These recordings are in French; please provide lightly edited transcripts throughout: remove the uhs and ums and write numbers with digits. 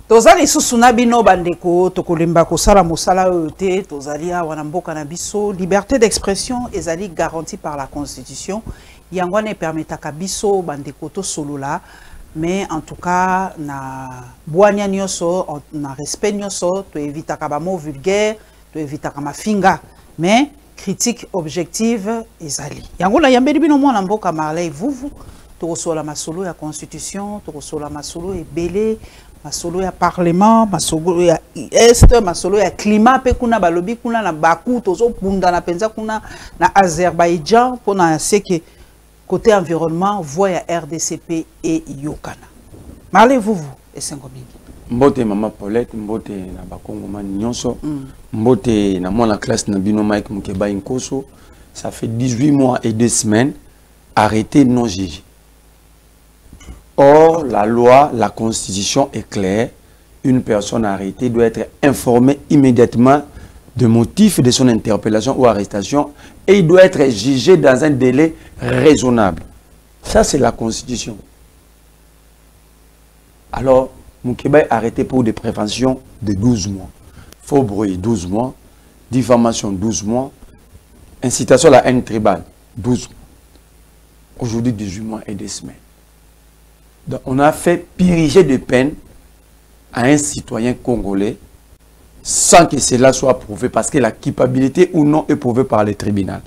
Tozali susuna bino bandeko tokolemba kosala mosala te tozali awa na mboka na biso liberté d'expression ezali garantie par la constitution yango ne permetaka biso bandeko to solola mais en tout cas na boanya nyoso na respect nyoso to évitaka ba mots vulgaires to évitaka mafinga mais critique objective ezali yango la yambeli bino mwana mboka Marley vuvu to sola masolo ya constitution to sola masolo ebele masolo ya parlement, masolo ya est, masolo ya climat, pe kuna balobi kuna na Bakou, tozo punda na penza kuna na Azerbaïdjan, pour na que côté environnement, voie ya RDCP et Yokana. Marlez-vous et Sengomingi. Mbote Maman Paulette, mbote na Bakongo man nyonso, mbote na moi la classe na bino Mike Mukeba Inkoso, ça fait 18 mois et 2 semaines, arrêté non jugé. Or, la loi, la constitution est claire. Une personne arrêtée doit être informée immédiatement du motif de son interpellation ou arrestation et il doit être jugé dans un délai raisonnable. Ça, c'est la constitution. Alors, Moukeba est arrêté pour des préventions de 12 mois. Faux bruit, 12 mois. Diffamation, 12 mois. Incitation à la haine tribale, 12 mois. Aujourd'hui, 18 mois et 2 semaines. Donc, on a fait purger de peine à un citoyen congolais sans que cela soit prouvé parce que la culpabilité ou non est prouvée par le tribunal.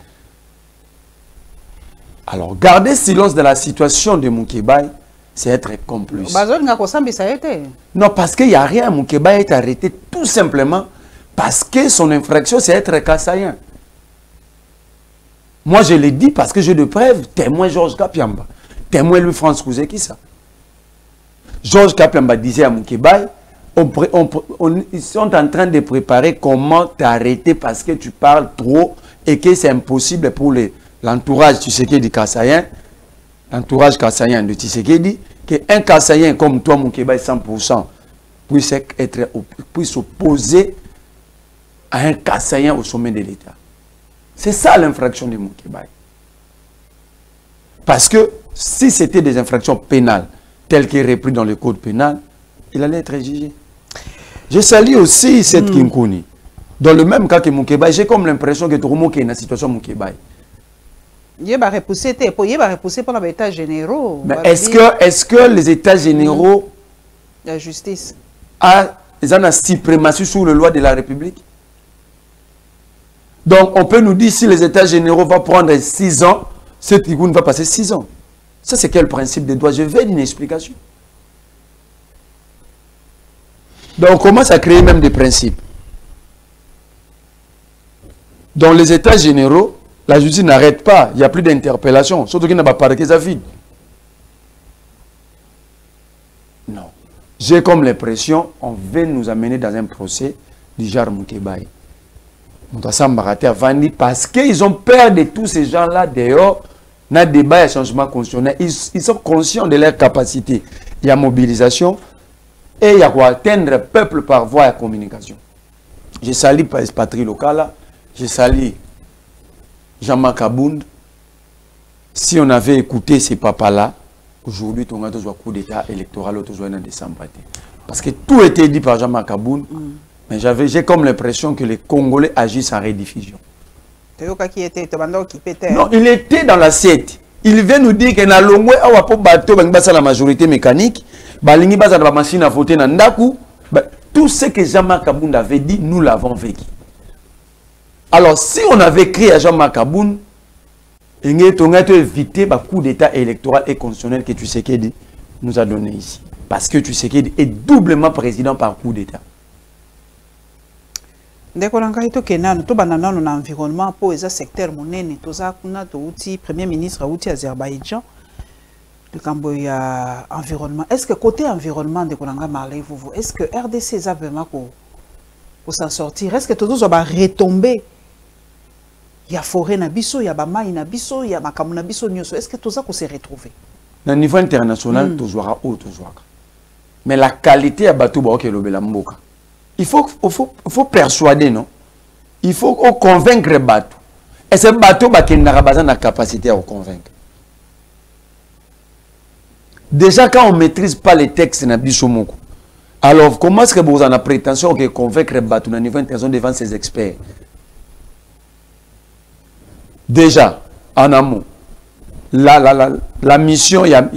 Alors, garder silence dans la situation de Moukébaï, c'est être complice. Non, parce qu'il n'y a rien. Moukébaï est arrêté tout simplement parce que son infraction, c'est être kassaïen. Moi, je l'ai dit parce que j'ai de preuves. Témoin Georges Kapiamba. Témoin Louis-France Kouzé, qui ça? Georges Kapiamba disait à Moukébaï, ils sont en train de préparer comment t'arrêter parce que tu parles trop et que c'est impossible pour l'entourage Tshisekedi Kassaïen, l'entourage Kassaïen de Tshisekedi, qu'un Kassaïen comme toi, Moukébaï, 100%, puisse s'opposer à un Kassaïen au sommet de l'État. C'est ça l'infraction de Moukébaï. Parce que si c'était des infractions pénales, tel qu'il est repris dans le code pénal, il allait être jugé. Je salue aussi cette Kinkuni. Dans le même cas que Moukébaï, j'ai comme l'impression que tout le monde est dans la situation Moukébaï. Il va repousser pour les états généraux. Est-ce que les états généraux la justice ont une suprématie sur la loi de la République? Donc on peut nous dire si les états généraux vont prendre 6 ans, cette Kinkuni va passer 6 ans. Ça, c'est quel principe de droit? Je veux une explication. Donc, on commence à créer même des principes. Dans les états généraux, la justice n'arrête pas. Il n'y a plus d'interpellation. Surtout qu'il n'y a pas de parquet à vide. Non. J'ai comme l'impression on veut nous amener dans un procès du genre Moukébaï. Parce qu'ils ont peur de tous ces gens-là dehors. Dans le débat et changement constitutionnel, ils sont conscients de leur capacité. Il y a mobilisation et il y a quoi atteindre le peuple par voie de communication. Je salue Patrie Locale, je salue Jean-Marc Abound. Si on avait écouté ces papas-là, aujourd'hui, on a un coup d'état électoral en décembre. Parce que tout était dit par Jean-Marc Abound, mais j'ai comme l'impression que les Congolais agissent en rediffusion. Non, il était dans l'assiette. Il vient nous dire qu'il y a la majorité mécanique, la machine à voter dans Ndaku. Tout ce que Jean-Marc Abound avait dit, nous l'avons vécu. Alors, si on avait créé à Jean-Marc Abound, on a évité le coup d'état électoral et constitutionnel que Tshisekedi nous a donné ici. Parce que Tshisekedi est doublement président par coup d'état. Ndeko langai to kenano to banana no environnement po eza secteur monene toza kuna to uti premier ministre uti Azerbaïdjan le cambo ya environnement. Est-ce que côté environnement ndeko langa Marley vous est-ce que RDC a vraiment pour s'en sortir? Est-ce que tozo ba retomber ya forêt na biso ya ba mai na biso ya makamu na biso nyoso? Est-ce que toza ko se retrouver na niveau international tozwaka o tozwaka? Mais la qualité ya bato ba okelobela mboka. Il faut persuader, non? Il faut convaincre les bateaux. Et ce bateau qui n'a pas la capacité à convaincre. Déjà, quand on ne maîtrise pas les textes, Alors, comment est-ce que vous avez la prétention de convaincre Batou à niveau international devant ces experts? Déjà, en amont, la mission, il y a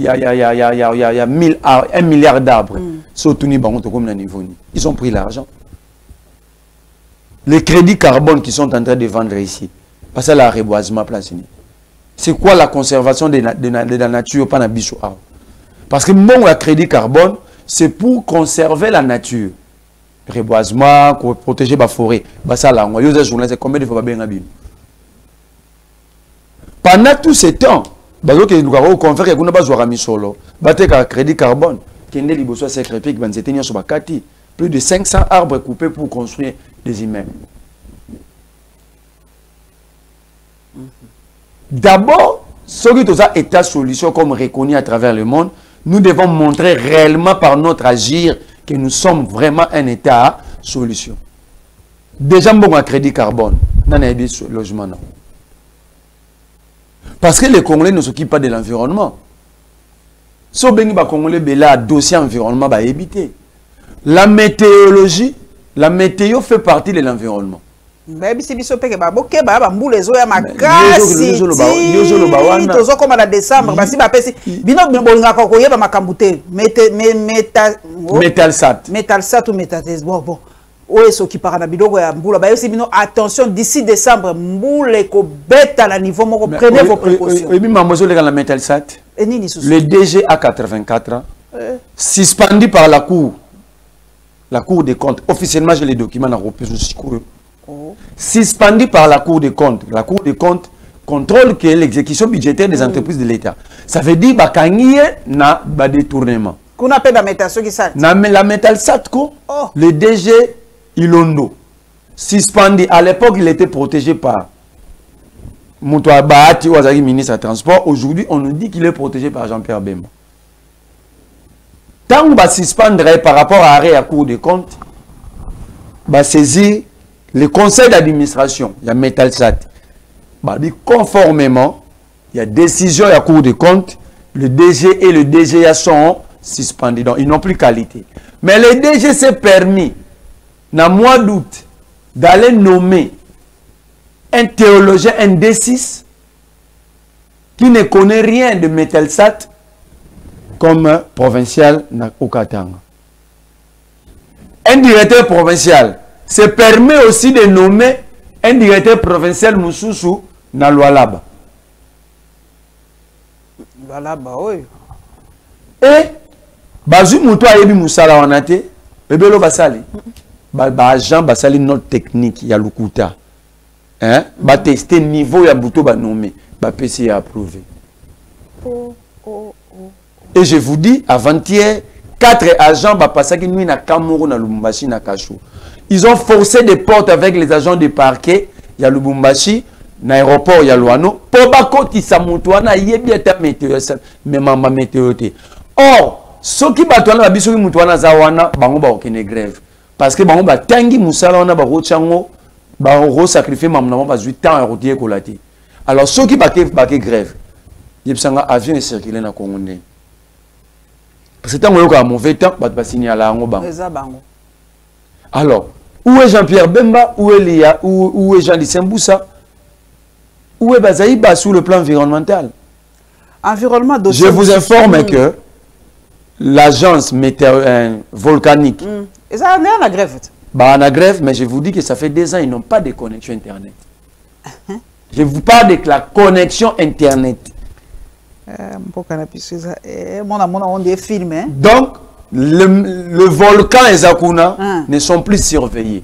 1 milliard d'arbres. Ils ont pris l'argent. Les crédits carbone qui sont en train de vendre ici, parce que la reboisement place. C'est quoi la conservation de la nature par la bichou? Parce que bon, le crédit carbone, c'est pour conserver la nature. Reboisement, protéger la forêt. C'est combien de fois pendant tout ce temps, nous avons conféré que nous avons mis solo. Un crédit carbone, plus de 500 arbres coupés pour construire des immeubles. D'abord, ce qui est une solution comme reconnu à travers le monde, nous devons montrer réellement par notre agir que nous sommes vraiment un État solution. Déjà, bon, un crédit carbone, nous avons des logements. Parce que les Congolais ne s'occupent pas de l'environnement. Si les Congolais ont un dossier environnement, ils vont éviter. La météorologie, la météo fait partie de l'environnement. Métalsat ou métathèse. Bon. Attention, d'ici décembre, prenez vos précautions. Le DG a 84 ans, suspendu par la Cour des comptes. Officiellement, j'ai les documents dans le suspendu par la Cour des comptes. La Cour des comptes contrôle que l'exécution budgétaire des entreprises de l'État. Ça veut dire qu'il y a un détournement. Qu'on appelle la métalsat qui ça? La métalsat, le DG Ilondo, suspendu. À l'époque, il était protégé par Moutoua Bahati, ministre des Transports. Aujourd'hui, on nous dit qu'il est protégé par Jean-Pierre Bemba. Tant qu'on va suspendre par rapport à l'arrêt à Cour des comptes, va saisir le conseil d'administration, il y a Métalsat. Conformément, il y a décision à Cour des comptes, le DG et le DGA sont suspendus. Donc, ils n'ont plus qualité. Mais le DG s'est permis, dans le mois d'août, d'aller nommer un théologien, un D6, qui ne connaît rien de Métalsat, comme provincial au Katanga. Un directeur provincial se permet aussi de nommer un directeur provincial Moussoussou dans Lualaba. Lualaba, oui. Et, Bazu Moutou a yebi Moussala wanate, Bebelo Basali. Agent Basali notre technique, ya Lukuta. Hein? Ba tester niveau ya Bouto ba nommé, ba PC a approuvé. Et je vous dis, avant-hier, 4 agents ba passer qui nuit na Kamoro na Lubumbashi na Kachou. Ils ont forcé des portes avec les agents de parquet, il y a Lubumbashi, na aéroport il y a Luano, pour bakoti sa Moutouana yebi eta météo, même ma météo. Or, ceux qui battent la biso Moutouana zawana, bango ba okene grève. Parce que bango ba tangi musala wana ba rochango, ba ro sacrifier mamna ba 8 ans à routier kolati. Alors ceux qui battent grève, yebsanga avion est circulé na Congo. Parce que tant qu'on a un mauvais temps, on va signer à la bango. Alors, où est Jean-Pierre Bemba? Où est Lia? Où est Jean-Ly Semboussa? Où est Bazaïba sur le plan environnemental? Je vous informe que l'agence volcanique. Et ça en est en grève. En grève, mais je vous dis que ça fait 2 ans, ils n'ont pas de connexion Internet. Je vous parle de la connexion Internet. Donc, le volcan et Zakuna ne sont plus surveillés.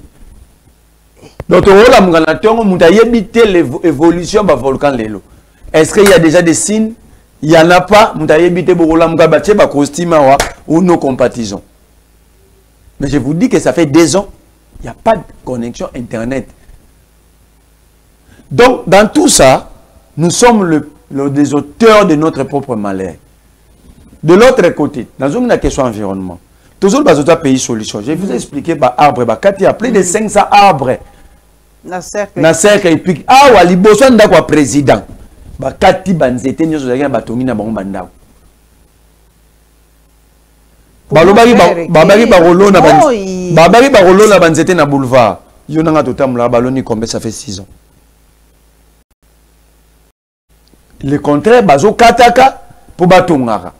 Donc, l'évolution du volcan. Est-ce qu'il y a déjà des signes? Il n'y en a pas. Ou nos compatisons. Mais je vous dis que ça fait 2 ans, il n'y a pas de connexion Internet. Donc, dans tout ça, nous sommes des auteurs de notre propre malheur. De l'autre côté, dans une question environnement, toujours dans un pays solution. Je vous ai expliqué, arbre, il y a plus de 500 arbres. Na cercle et puis, wali boso ndako président. Kati banzete nyoso zaga batongi na bango bandako. Balobari barolo na banzete na boulevard. Yo nanga totamula baloni combien ça fait 6 ans. Le contraire bazo kataka pour batongara.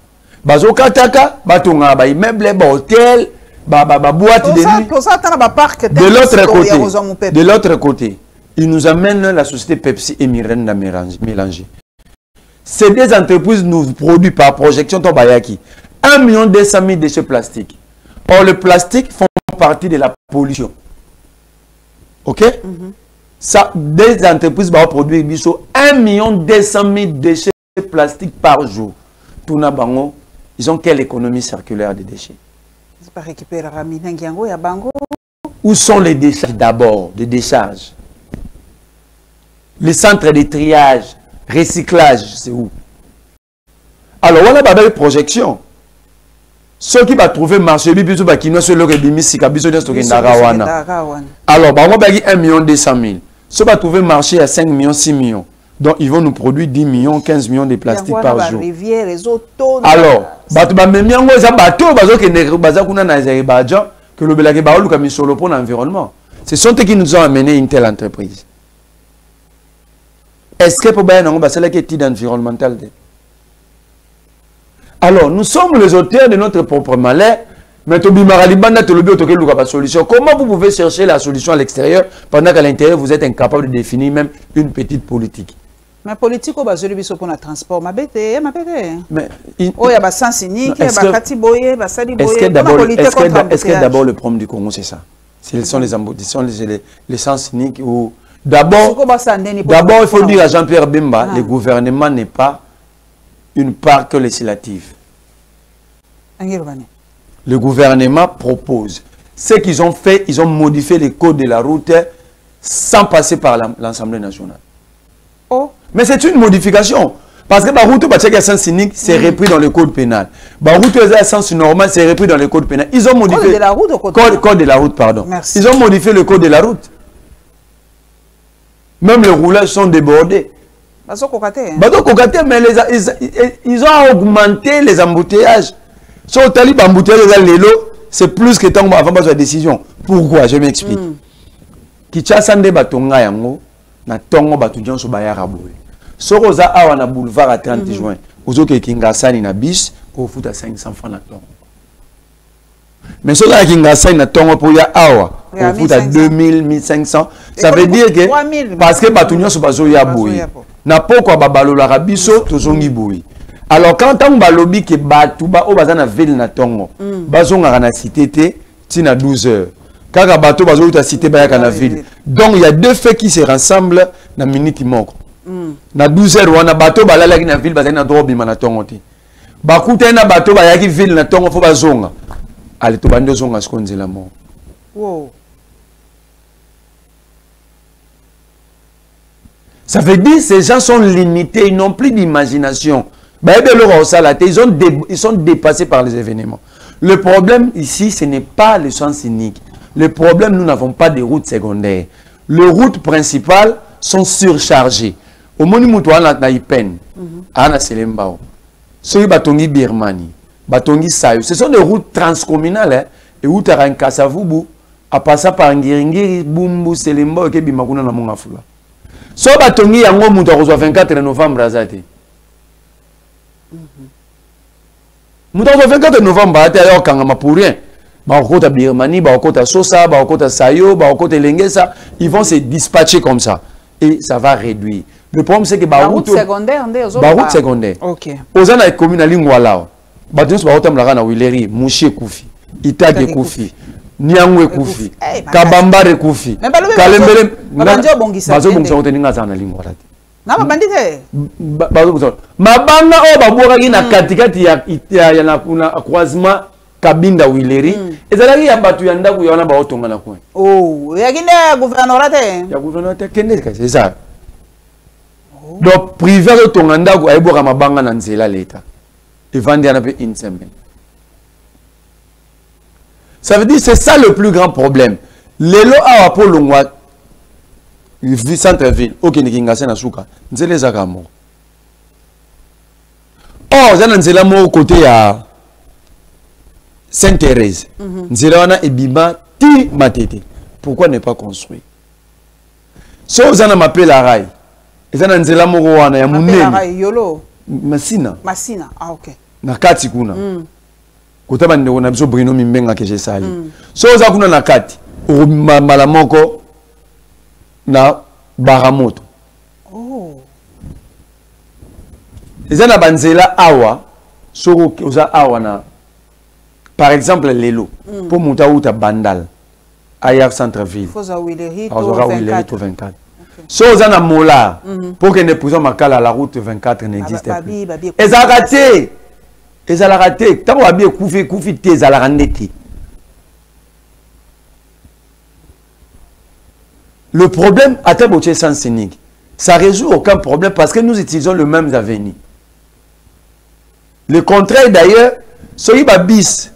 Bazo kataka batongara ba immeuble ba hôtel ba boîte de nuit. De l'autre côté, il nous amène la société Pepsi et Miranda mélangée. Ces deux entreprises nous produisent par projection Tobayaki 1 200 000 déchets plastiques. Or, le plastique font partie de la pollution. Ok? Ça, des entreprises vont produire 1 200 000 déchets plastiques par jour. Bango, ils ont quelle économie circulaire des déchets? Où sont les décharges d'abord? Les décharges. Les centres de triage, recyclage, c'est où? Alors, on a une projection. Ceux qui vont trouver marché, alors, on va 1 200 000. Ceux qui vont trouver marché à 5 millions, 6 millions. Donc, ils vont nous produire 10 millions, 15 millions de plastique par jour. Alors, ce sont eux qui nous ont amené une telle entreprise. Est-ce que pour environnemental? Alors, nous sommes les auteurs de notre propre malheur, mais comment vous pouvez chercher la solution à l'extérieur pendant qu'à l'intérieur, vous êtes incapable de définir même une petite politique? Mais politique, on va pour le transport. Mais est-ce que d'abord le problème du Congo, c'est ça? Ce sont les sens uniques ou... D'abord, il faut dire à Jean-Pierre Bemba, le gouvernement n'est pas une part que législative. Le gouvernement propose. Ce qu'ils ont fait, ils ont modifié les codes de la route sans passer par l'Assemblée nationale. Oh. Mais c'est une modification. Parce que la route à sens unique, c'est repris dans le code pénal. La route à sens normal, c'est repris dans le code pénal. Ils ont modifié... Code de la route, code de la route, pardon. Merci. Ils ont modifié le code de la route. Même les roulages sont débordés. Mais ils ont augmenté les embouteillages. Si on talib embouteillage, c'est plus que tant avant la décision. Pourquoi? Je m'explique. Kichasande batonga yango na tongo batudion so bayara boy. Soroza awa na boulevard à 30 juin. Ozoke kingasani na bis ko futa 500 francs na tongo. Mais si on a kingasani na tongo pour ya awa ko futa 2000 1500, ça veut dire que parce que batudion so bazo ya boy. Na poko babalola rabiso tozongi boy. Alors quand on a lobby que Batouba au bazana ville na tongo, bazonga na cité tina 12 heures. Kaka bateau bazo ta cité bayaka na ville. Donc il y a deux faits qui se rassemblent na minute moko. Na 12 heures wana bateau balala na ville bazana droit bima na tongo ti. Bakuta na bateau bayaki ville na tongo fo bazonga. Ale to bande zonga skonzela mo. Wow. Ça veut dire que ces gens sont limités, ils n'ont plus d'imagination. Ils sont dépassés par les événements. Le problème ici, ce n'est pas le sens unique. Le problème, nous n'avons pas de routes secondaires. Les routes principales sont surchargées. Au moment où on a Ipen, à Selembao, ceux qui Batongi Birmanie, Batongi Sayo, ce sont des routes transcommunales. Et où tu as un Kassavubu, à passer par Ngiringiri, Bumbu, Selembao, et Bimakuna na Mongafula. So Batongi Yango Mouta reçoit 24 novembre à Zate. Mouta 24 novembre à Zate, Kangama pour rien. Baokota Birmanie, Baokota Sosa, Baokota Sayo, Baokota Lengesa, ils vont se dispatcher comme ça. Et ça va réduire. Le problème, c'est que route secondaire, route secondaire. Ok. Aux ans, la commune à Lingwalao. Batongi Baotam Larana Wileri, Mouché Koufi, Itake Koufi, Nyangwe Koufi, Kabambare Koufi, Kalembele, Bazo Bongisa Oteninga Zana Lingwala. Nama bandite. Mabanga o babouaki na katikati ya na croisement Kabinda Wileri. Ezalaki ya batu ya ndaku ya wana baotonga na coin. Oh, yakine gouvernorat te. Ya gouvernorat kende ka c'est ça. Donc privé de tonga ndaku ayeboka mabanga na nzela leta. Et vendre un peu une semaine. Ça veut dire c'est ça le plus grand problème. Les lois à Polongwa centre-ville, ok, Nikinga na suka, nzele zakamo. Oh, zana nzela mo côté à Sainte-Thérèse. Nzela et Biba ti matete. Pourquoi ne pas construire? Si vous en avez la rail, vous en avez nzela moko wana ya munene. Yolo. Masina. Masina. Ah ok. Na kati kuna. Kota bande on a besoin Bruno Mimbenga que j'ai sali. Si vous avez kuna na kati, malamoko na baramoto. Oh. Vous en avez nzela awa, soko oza awa na par exemple lelo pour monter à Bandal ailleurs centre-ville. Il faut Willery to 24. So vous en avez mola pour que ne puissions marquer la route 24 n'existe plus. Et ça raté. Et ça l'a raté. Tant qu'on a bien koufi té ça l'a rendu. Le problème à Taboché sans scénique, ça résout aucun problème parce que nous utilisons le même avenir. Le contraire d'ailleurs, soyez bis.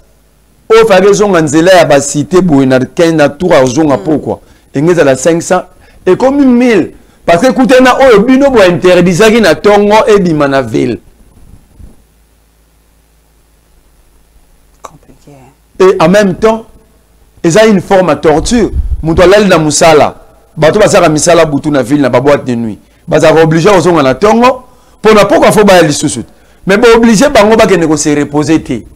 Au Fabien Anzela a cité Bouina 15 na tour à Zonga pourquoi? Et nous à la 500 et comme 1000 parce que écoutez na o bino bo interdit ça qui na tongo et bimana ville. Compliqué. Et en même temps, ils ont une forme de torture. Moutolel na musala. Bato basaka misala butu na ville na ba boîte de nuit. Bazaka obligé aux zonga na tongo pour na pourquoi faut ba lisusu. Mais ba obligé bango ba kene ko se reposer té.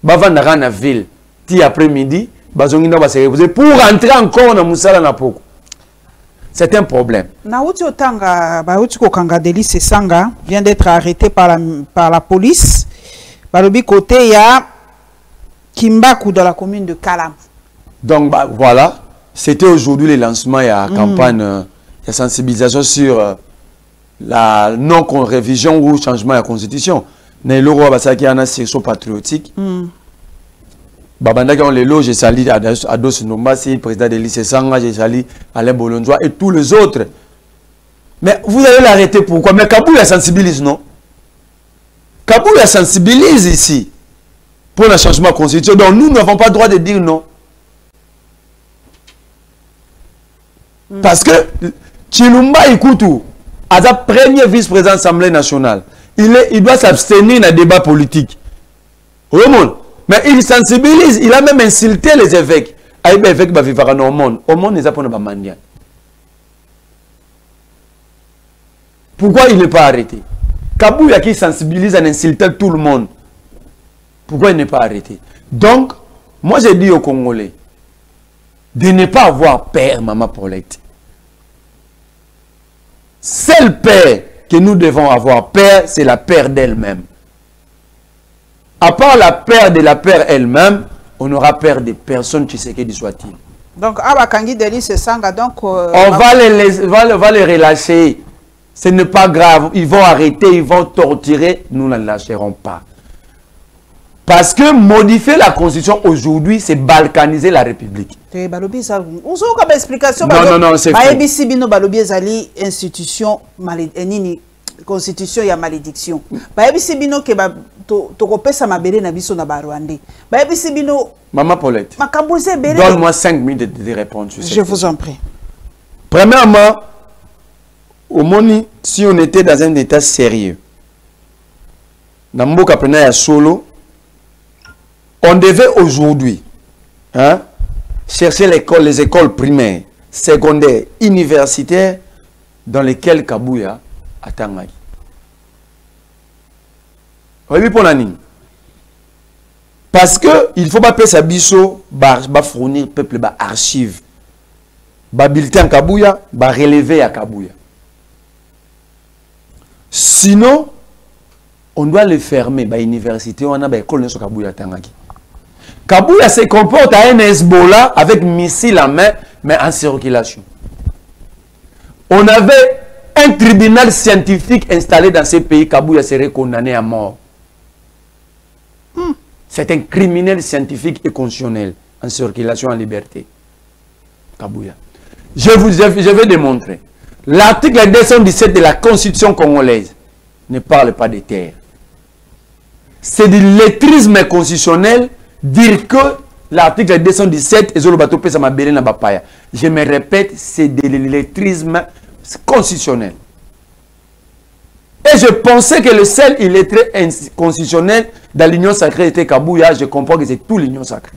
Ba vanda na ville. Ti après-midi, bazongina va se reposer pour rentrer encore dans Moussala na poko. C'est un problème. Naouti Otanga, Baouti Kokanga Delis Sanga vient d'être arrêté par la police. Balobi côté, il y a Kimbaku dans la commune de Kalam. Donc bah, voilà, c'était aujourd'hui le lancement, il y a campagne, il y a sensibilisation sur la non-révision ou changement de la constitution. Nailoro Abasaki a une section patriotique. Babanda qui ont les loges, j'ai sali Ados Nombasi, président de lycée Sanga, j'ai sali Alain Bolonjoa et tous les autres. Mais vous allez l'arrêter pourquoi? Mais Kaboul la sensibilise, non? Kaboul la sensibilise ici pour le changement de constitution. Donc nous n'avons pas le droit de dire non. Parce que Chilumba Ikutu, à sa première vice-président de l'Assemblée nationale, il doit s'abstenir dans le débat politique. Au monde. Mais il sensibilise, il a même insulté les évêques. Les évêques va vivre au monde. Au monde, ils apprennent à mandier. Pourquoi il n'est pas arrêté? Kabouya qui sensibilise en insultant tout le monde. Pourquoi il n'est pas arrêté? Donc, moi j'ai dit aux Congolais de ne pas avoir peur, Maman Paulette. Seule peur que nous devons avoir peur, c'est la peur d'elle-même. À part la peur de la peur elle-même, on aura peur de personne qui sait qui soit-il. Donc, Abakangi Delis Sanga, donc on va les relâcher. Ce n'est pas grave. Ils vont arrêter, ils vont torturer. Nous ne les lâcherons pas. Parce que modifier la constitution aujourd'hui, c'est balkaniser la République. Non, non, c'est faux. Institution, constitution, il y a malédiction. Maman Paulette, donne-moi 5 minutes de répondre. Je vous en prie. Premièrement, au Moni, si on était dans un état sérieux, solo, on devait aujourd'hui chercher les écoles primaires, secondaires, universitaires dans lesquelles Kabouya a Tangay. Parce que il faut pas payer sa biso, fournir peuple archives, bulletin Kabouya, relever à Kabouya. Sinon, on doit les fermer. Université, on a école sur Kabouya Tangaki. Kabouya se comporte à un Hezbollah avec missile à main, mais en circulation. On avait un tribunal scientifique installé dans ces pays. Kabouya serait condamné à mort. C'est un criminel scientifique et constitutionnel en circulation en liberté. Kabouya. Je vais démontrer. L'article 217 de la Constitution congolaise ne parle pas de terre. C'est du lettrisme constitutionnel dire que l'article 217 est je me répète, c'est de l'illettrisme constitutionnel. Et je pensais que le seul illettré constitutionnel Dans l'union sacrée était Kabouya, je comprends que c'est tout l'union sacrée.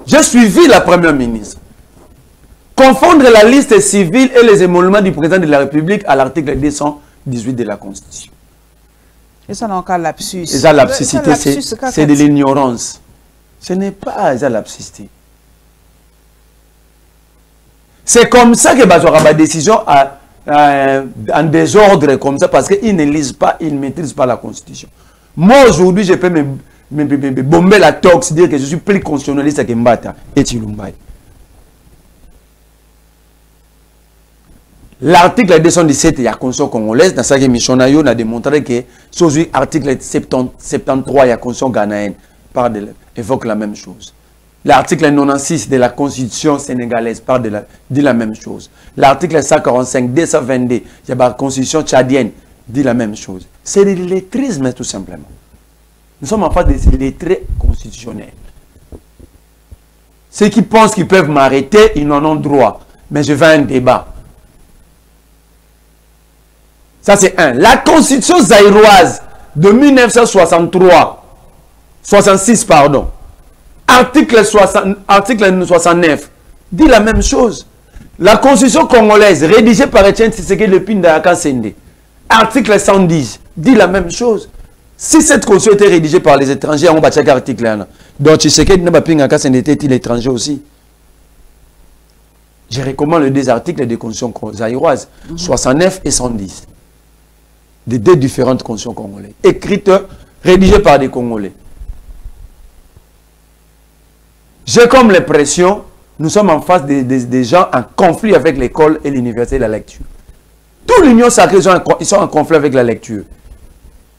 J'ai suivi la première ministre. Confondre la liste civile et les émoluments du président de la République à l'article 218 de la Constitution. Et ça n'a aucun lapsus. Et ça, lapsicité, c'est de l'ignorance. Ce n'est pas ça, lapsicité. C'est comme ça que Bazoura a décision en désordre comme ça parce qu'ils ne lisent pas, ils ne maîtrisent pas la Constitution. Moi, aujourd'hui, je peux me bomber la tox, dire que je suis plus constitutionnaliste que Mbata et Chilumbaï. L'article 217 il y a la Constitution congolaise, dans sa mission, on a démontré que sur l'article 73 il y a la Constitution ghanéenne, évoque la même chose. L'article 96 de la Constitution sénégalaise dit la même chose. L'article 145, 222, il y a la Constitution tchadienne, dit la même chose. C'est de l'illettrisme tout simplement. Nous sommes en face des illettrés constitutionnels. Ceux qui pensent qu'ils peuvent m'arrêter, ils n'en ont droit. Mais je veux un débat. Ça c'est un. La Constitution zaïroise de 1966, pardon. Article 69 dit la même chose. La Constitution congolaise, rédigée par Etienne Tshisekedi depuis Ndaka Sende, article 110, dit la même chose. Si cette Constitution était rédigée par les étrangers, on va checker l'article 1. Donc Tshisekedi Ndaka Sende était-il étranger aussi? Je recommande les deux articles de Constitution zaïroise, 69 et 110. Des deux différentes constitutions congolaises, écrites, rédigées par des Congolais. J'ai comme l'impression, nous sommes en face des gens en conflit avec l'école et l'université de la lecture. Toute l'union sacrée, ils sont en conflit avec la lecture.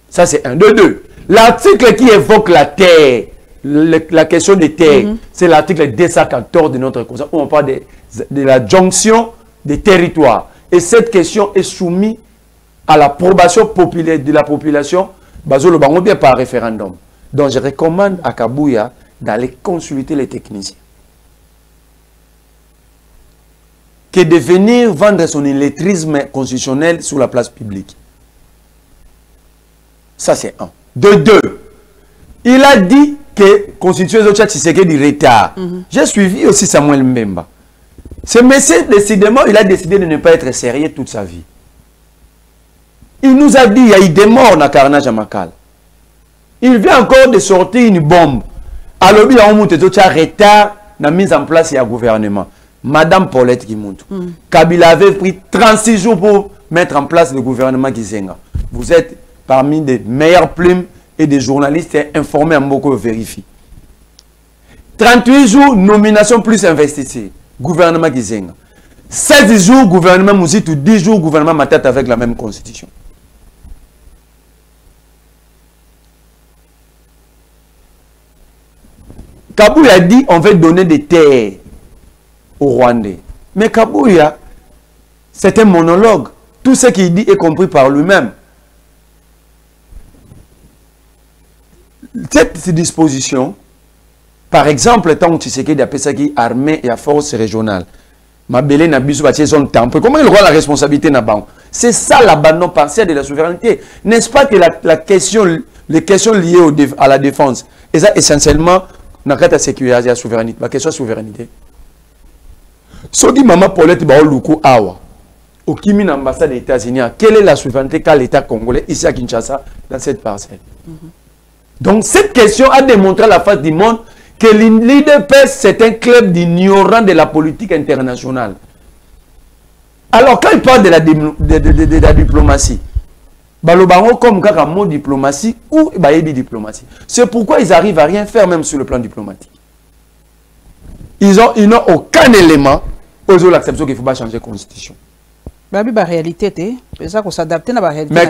Ça c'est un. De deux, l'article qui évoque la terre, la question des terres, c'est l'article 214 de notre constitution, où on parle de la jonction des territoires. Et cette question est soumise à l'approbation populaire de la population, bien par référendum. Donc je recommande à Kabouya d'aller consulter les techniciens. Que de venir vendre son illettrisme constitutionnel sur la place publique. Ça c'est un. De deux, il a dit que la Constitution Tshisekedi du retard. J'ai suivi aussi Samuel Mbemba. Ce monsieur, décidément, il a décidé de ne pas être sérieux toute sa vie. Il nous a dit qu'il y a eu des morts dans le carnage à Makal. Il vient encore de sortir une bombe. Alors, il y a un retard dans la mise en place du gouvernement. Madame Paulette Kimuntu. Kabila avait pris 36 jours pour mettre en place le gouvernement Kizenga. Vous êtes parmi les meilleures plumes et des journalistes informés en beaucoup vérifient. 38 jours, nomination plus investissée. Gouvernement Kizenga. 16 jours, gouvernement Mouzitou. 10 jours, gouvernement Matata avec la même constitution. Kabouya a dit on veut donner des terres aux Rwandais. Mais Kabouya, c'est un monologue. Tout ce qu'il dit est compris par lui-même. Cette disposition, par exemple, tant que tu sais qu'il y a des armée et à force régionale, Mabélé n'a pas zone temple. Comment il aura la responsabilité n'a-t-il? C'est ça l'abandon partiel de la souveraineté. N'est-ce pas que les questions liées à la défense, et ça essentiellement, dans la sécurité, la souveraineté, la question de souveraineté. Si on dit maman Paulette Baoluku Awa, au Kimi l'ambassade des États-Unis, quelle est la souveraineté qu'a l'État congolais ici à Kinshasa dans cette parcelle? Donc cette question a démontré à la face du monde que l'IDPS c'est un club d'ignorants de la politique internationale. Alors quand il parle de la diplomatie, Balobango comme un mot diplomatie ou diplomatie. C'est pourquoi ils arrivent à rien faire même sur le plan diplomatique. Ils n'ont aucun élément pour l'acceptation qu'il ne faut pas changer la constitution. Mais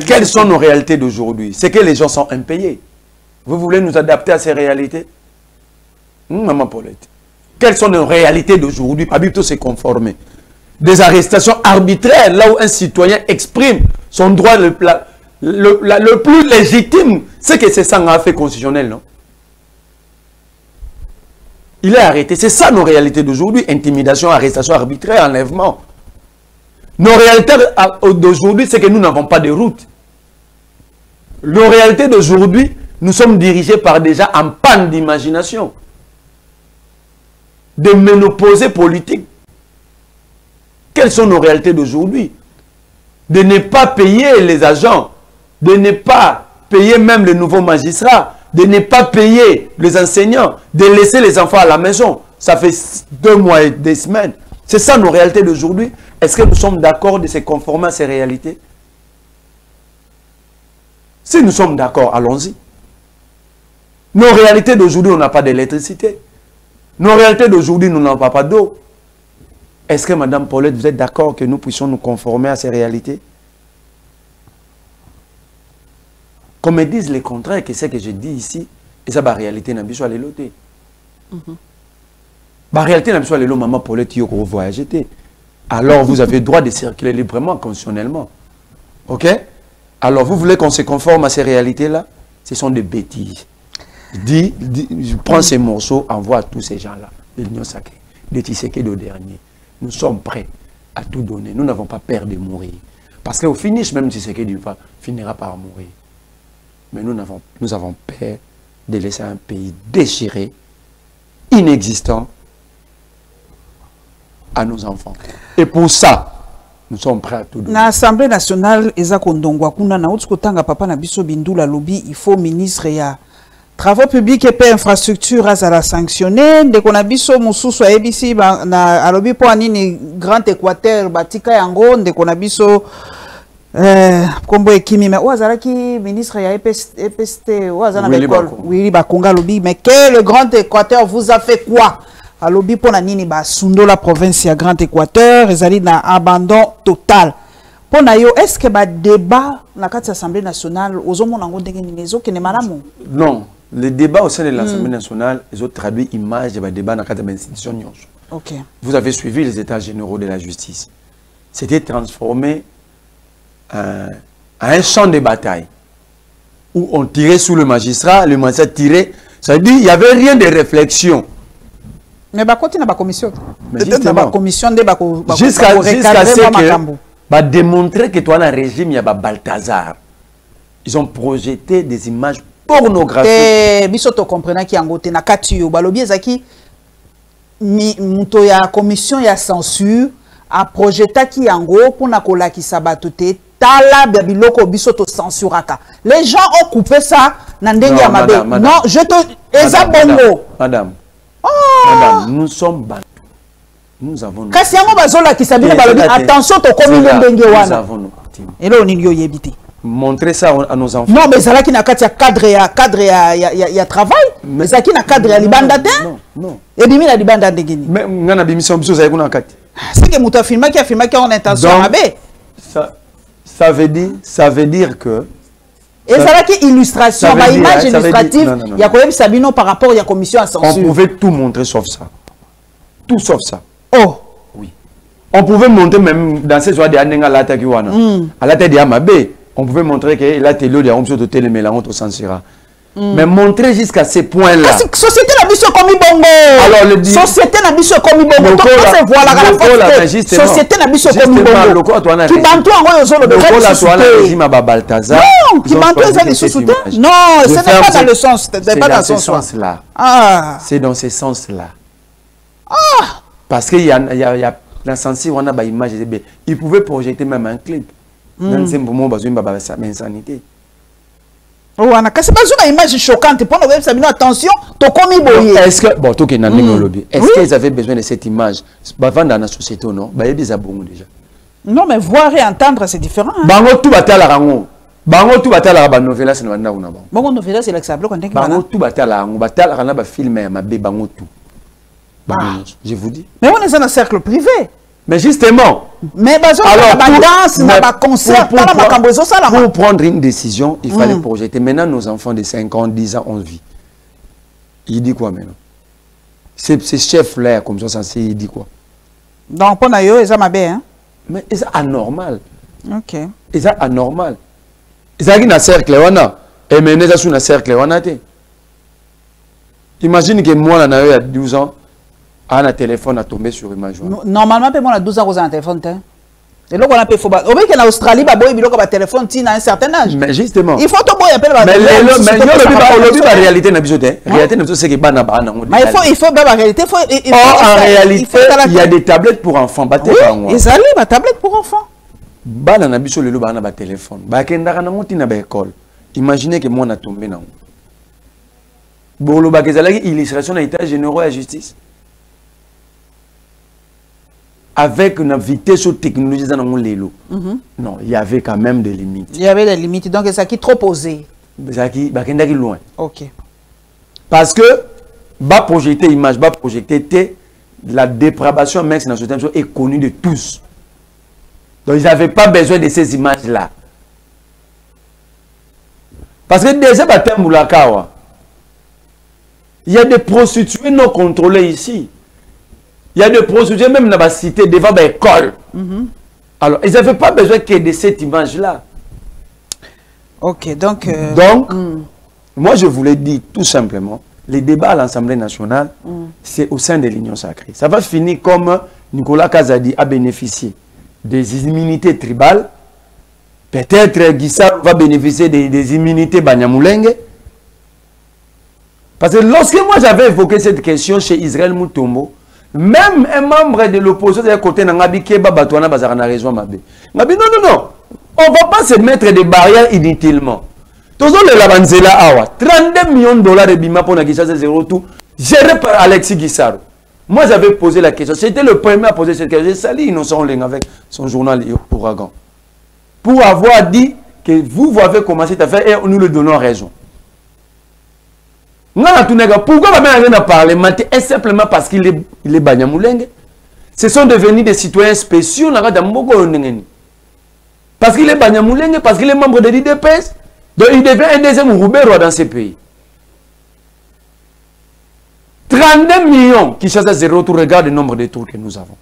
quelles sont nos réalités d'aujourd'hui? C'est que les gens sont impayés. Vous voulez nous adapter à ces réalités? Maman Paulette. Quelles sont nos réalités d'aujourd'hui? Habito se conformer. Des arrestations arbitraires, là où un citoyen exprime son droit le plus légitime, c'est que c'est ça un fait constitutionnel, non? Il est arrêté. C'est ça nos réalités d'aujourd'hui. Intimidation, arrestation arbitraire, enlèvement. Nos réalités d'aujourd'hui, c'est que nous n'avons pas de route. La réalité d'aujourd'hui, nous sommes dirigés par déjà en panne d'imagination. De ménopausés politiques. Quelles sont nos réalités d'aujourd'hui? De ne pas payer les agents, de ne pas payer même les nouveaux magistrats, de ne pas payer les enseignants, de laisser les enfants à la maison. Ça fait 2 mois et des semaines. C'est ça nos réalités d'aujourd'hui. Est-ce que nous sommes d'accord de se conformer à ces réalités? Si nous sommes d'accord, allons-y. Nos réalités d'aujourd'hui, on n'a pas d'électricité. Nos réalités d'aujourd'hui, nous n'avons pas d'eau. Est-ce que, Madame Paulette, vous êtes d'accord que nous puissions nous conformer à ces réalités? Qu'on me dise le contraire, que c'est que je dis ici, et ça, la réalité, n'a pas l'éloté. La réalité, n'a pas l'éloté, Maman Paulette, qui vous voyagez. Alors, vous avez le droit de circuler librement, constitutionnellement. Ok? Alors, vous voulez qu'on se conforme à ces réalités-là? Ce sont des bêtises. Je prends ces morceaux, envoie à tous ces gens-là, de l'Union sacrée, de Tshisekedi au dernier. Nous sommes prêts à tout donner. Nous n'avons pas peur de mourir. Parce qu'au finish, même Tshisekedi finira par mourir. Mais nous avons peur de laisser un pays déchiré, inexistant, à nos enfants. Et pour ça, nous sommes prêts à tout donner. L'Assemblée nationale, Eza Kondongwa, Kuna, na Outskotanga, Papa Nabiso Bindoula Lobby, il faut ministre ya travaux publics et infrastructures à la sanctionner. Dès qu'on a biso Moussou ABC, na alobi po anini Grand Équateur, Batika Yango, dès qu'on a biso Kombo Ekimi, mais Ouazaraki, ministre ya EPST, Ouazana Bekol, Willy Bakonga Lobby, mais que le Grand Équateur vous a fait quoi? Alobi po na nini ba sundo la province ya Grand Équateur, ezali na abandon total. Pour na yo, est-ce que ba débat na carte Assemblée nationale, ozomo nango ndenge ni nezo kene malamu? Non, les débats au sein de l'Assemblée nationale, ils ont traduit image de débat dans la carte d'institution. Ok. Vous avez suivi les états généraux de la justice. C'était transformé en un champ de bataille où on tirait sous le magistrat tirait. Ça veut dire qu'il n'y avait rien de réflexion. Mais bah côté na ba commission. Mais justement, commission de jusqu'à ce que bah démontrer que toi dans le régime il y a Balthazar. Ils ont projeté des images pornographiques. Biso to comprendre ki yango te na kati yo balobi ezaki muto ya commission ya censure a projeté ki yango pour na kolakisa bato te tala biloko biso to censuraka. Les gens ont coupé ça na ndenge ya mabe. Non, je te eza bongo. Madame. Madame, nous sommes battus. Nous avons nos attention, nous avons nos coutumes. Montrer ça à nos enfants. Non, mais ça qui n'a qu'à cadre ya travail. Mais ça qui n'a cadre ya libanda. Non. Et bimi la libanda de Guinée. Mais on a bimi son ça y a c'est que muta filma qui a en intention à ça veut dire que et ça là qui illustration, ma image illustrative, il y a quand même Sabino par rapport à la commission à censure. On pouvait tout montrer sauf ça. Tout sauf ça. Oh. Oui. On pouvait montrer même dans ces soirs de Anenga Lata Kiwana. À la tête de Amabé, on pouvait montrer que la télé de Romso de Téléméla, on te censura. Mais montrer jusqu'à ces points-là. Société n'a biso comme bongo. Alors le société n'a biso comme bongo. Donc on se voit la société n'a biso comme bongo. Qui bantou en gros zolo de régime à Balthazar. Non, qui bantou les sous-soutien. Non, ce n'est pas dans le sens. C'est pas dans ce sens-là. Ah. C'est dans ce sens-là. Ah. Parce qu'il y a la censure, on a une image. Il pouvait projeter même un clip. Dans ce moment, on a une insanité. C'est pas une image choquante. Pour nous, ça attention, est-ce que, bon, est-ce qu'ils avaient besoin de cette image dans la société ou non? Déjà. Non, mais voir et entendre, c'est différent. Bango tout bata la rango. Bango tout bata la novela, c'est na una bango. Bango novela, c'est l'exemple qu'on dit. Bango tout bata la rango, bata la rana ba film ma bé bango tout. Je vous dis. Mais on est dans un cercle privé. Mais justement. Mais alors, pour prendre une décision, il fallait projeter. Maintenant, nos enfants de 5 ans, 10 ans, on vit. Il dit quoi maintenant? Ces chefs-là, comme ça, censé, il dit quoi? Donc, pour nous, ils ont hein? Mais c'est anormal. Ok. C'est anormal. C'est un cercle, et maintenant, c'est un cercle. Imagine que moi, il y a 12 ans, un téléphone a tombé sur image. Normalement, on a 12 ans, on a un téléphone. Et donc on a fait faux. Au moins qu'en Australie, bah boy, biloko ba téléphone tina à un certain âge. Mais justement. Il faut tout boy appeler ba. Mais la réalité n'a pas réalité n'a pas c'est que bana bana. Mais il faut la réalité en réalité, il y a des tablettes pour enfants. Oui, ils allaient ma tablette pour enfants. Bana na biso lelo bana ba téléphone. Ba kendaka na ngoti na ba école. Imaginez que moi na tombé na. Bolo ba kezalaki illustration na état généraux à justice. Avec une vitesse aux technologies dans le lelo. Non, il y avait quand même des limites. Il y avait des limites, donc c'est ça qui est trop posé. Ça qui est loin. Ok. Parce que, bas projeter image, bas projeter la dépravation même dans ce temps est connue de tous. Donc ils n'avaient pas besoin de ces images-là. Parce que déjà, il y a des prostituées non contrôlées ici. Il y a des prostituées même dans la cité devant l'école. Alors, ils n'avaient pas besoin que de cette image-là. Ok, donc... moi je voulais dire tout simplement, les débats à l'Assemblée nationale, c'est au sein de l'Union sacrée. Ça va finir comme Nicolas Kazadi a bénéficié des immunités tribales. Peut-être Guissard va bénéficier des immunités Banyamulenge. Parce que lorsque moi j'avais évoqué cette question chez Israël Moutombo, même un membre de l'opposition de côté Nangabi Keba Batouana Bazarana raison Mabé. Nabi non, on ne va pas se mettre des barrières inutilement. Tous les Labanzela Awa, 32 millions de dollars de Bima pour Nagisa 0 tout, géré par Alexis Guissard. Moi j'avais posé la question, c'était le premier à poser cette question. J'ai sali Innocent Leng avec son journal Ouragan. Pour avoir dit que vous avez commencé à faire et nous le donnons raison. Pourquoi on n'a pas parlé? C'est simplement parce qu'il est Banyamulenge. Ce sont devenus des citoyens spéciaux. Parce qu'il est Banyamulenge, parce qu'il est membre de l'IDPS. Donc il devient un deuxième Roubero dans ce pays. 32 millions qui chassent à zéro tour. Regarde le nombre de tours que nous avons.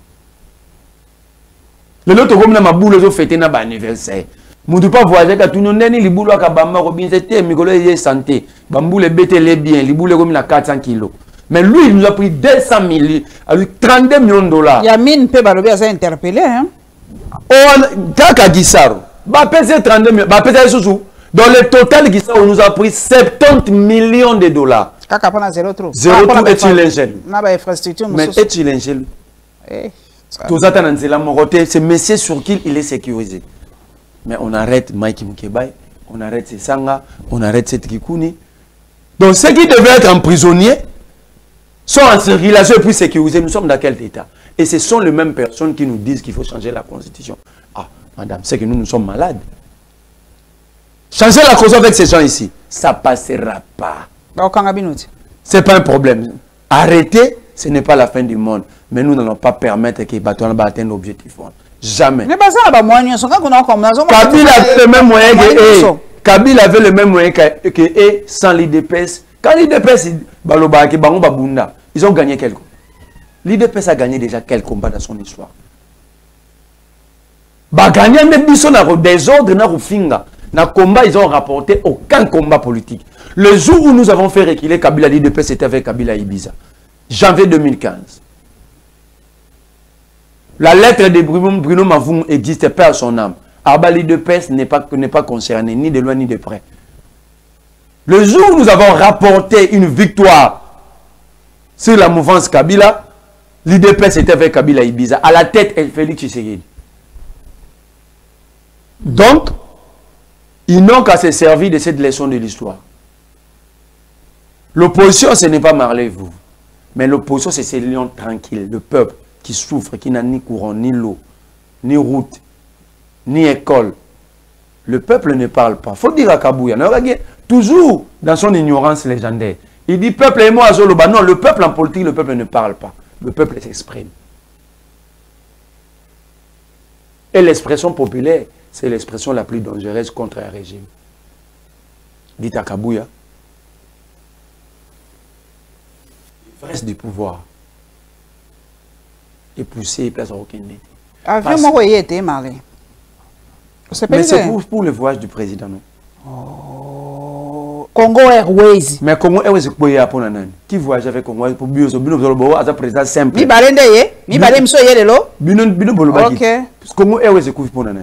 Le lot comme ma boule ont fêté notre anniversaire. Nous ne pouvons pas voyager quand nous n'avons les boules à Kabamba, Robin, c'était Migolo et santé. Bambou les bêtes les biens, les boules comme 400 kilos. Mais lui, il nous a pris 200 000, avec 32 millions de dollars. Yamine peut balober à s'interpeller. Kaka Guissaro, va peser 32 millions, va peser sous. Dans le total, Guissaro nous a pris 70 millions de dollars. Kaka pas zéro trou. Zéro trou est-il l'ingénieur? N'a pas infrastructure. Mais est-il l'ingénieur? Tous attendent c'est la moroté, c'est monsieur sur qui il est sécurisé. Mais on arrête Mike Mukebay, on arrête Sanga, on arrête cette Kikouni. Donc ceux qui devaient être prisonniers sont en circulation et puis sécurisés. Nous sommes dans quel état? Et ce sont les mêmes personnes qui nous disent qu'il faut changer la constitution. Ah, madame, c'est que nous sommes malades. Changer la constitution avec ces gens ici, ça ne passera pas. Ce n'est pas un problème. Arrêter, ce n'est pas la fin du monde. Mais nous n'allons pas permettre que Batouana atteigne l'objectif. Jamais. Kabila avait le même moyen que Kabila avait le même moyen que sans l'IDPS. Quand l'IDPS, ils ont gagné quel combat? L'IDPS a gagné déjà quel combat dans son histoire? Gagné des ordres dans le combat, ils ont rapporté aucun combat politique. Le jour où nous avons fait reculer Kabila, l'IDPS c'était avec Kabila Ibiza. Janvier 2015. La lettre de Bruno Mavoum existe pas à son âme. Arbali de Pes n'est pas concerné, ni de loin ni de près. Le jour où nous avons rapporté une victoire sur la mouvance Kabila, l'IDPS était avec Kabila Ibiza. À la tête, Félix Tshisekedi. Donc, ils n'ont qu'à se servir de cette leçon de l'histoire. L'opposition, ce n'est pas Marley, vous. Mais l'opposition, c'est ces lions tranquilles, le peuple qui souffre, qui n'a ni courant, ni l'eau, ni route, ni école. Le peuple ne parle pas. Il faut dire à Kabouya, toujours dans son ignorance légendaire. Il dit peuple et moi à Zoloba. Non, le peuple en politique, le peuple ne parle pas. Le peuple s'exprime. Et l'expression populaire, c'est l'expression la plus dangereuse contre un régime. Dites à Kabouya. Reste du pouvoir. Et pousser, place à aucune idée. Mais c'est pour le voyage du président, non? Oh, Congo Airways. Mais Congo Airways, c'est quoi pour nani? Qui voyage avec Congo Airways pour Bino Bolo, à sa président simple. Mi balende ye, mi balende miso ye lelo. Bino Bolo. OK. Congo Airways, c'est quoi pour nani?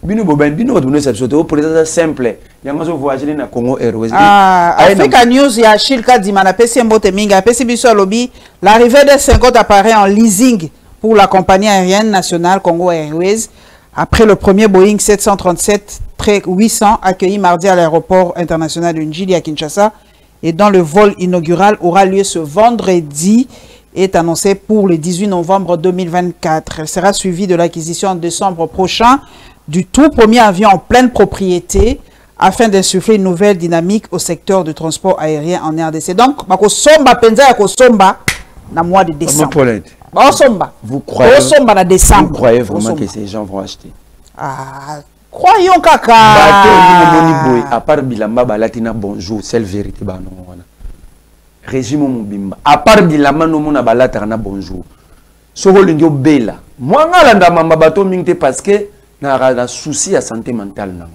Bino Boben, Bino Bolo, c'est surtout président simple. Il y a un voyager dans Congo Airways. Ah, Africa News, il y a Chilka Dimana, PC Mbote Minga, PC Biso Lobby, l'arrivée des 50 appareils en leasing pour la compagnie aérienne nationale Congo Airways. Après le premier Boeing 737-800 accueilli mardi à l'aéroport international de Njili à Kinshasa et dont le vol inaugural aura lieu ce vendredi est annoncé pour le 18 novembre 2024. Elle sera suivie de l'acquisition en décembre prochain du tout premier avion en pleine propriété afin d'insuffler une nouvelle dynamique au secteur du transport aérien en RDC. Donc, Makosomba Penza Yakosomba dans le mois de décembre. Vous croyez vraiment que ces gens vont acheter? Ah, croyons kaka. À part Bilamba Balatina bonjour, c'est la vérité ba non wana. Régime Mubimba. À part Bilamba no mona balatana bonjour. Soko lingyo bela. Moi ngalanda mamba bato mingte parce que na souci à santé mentale na.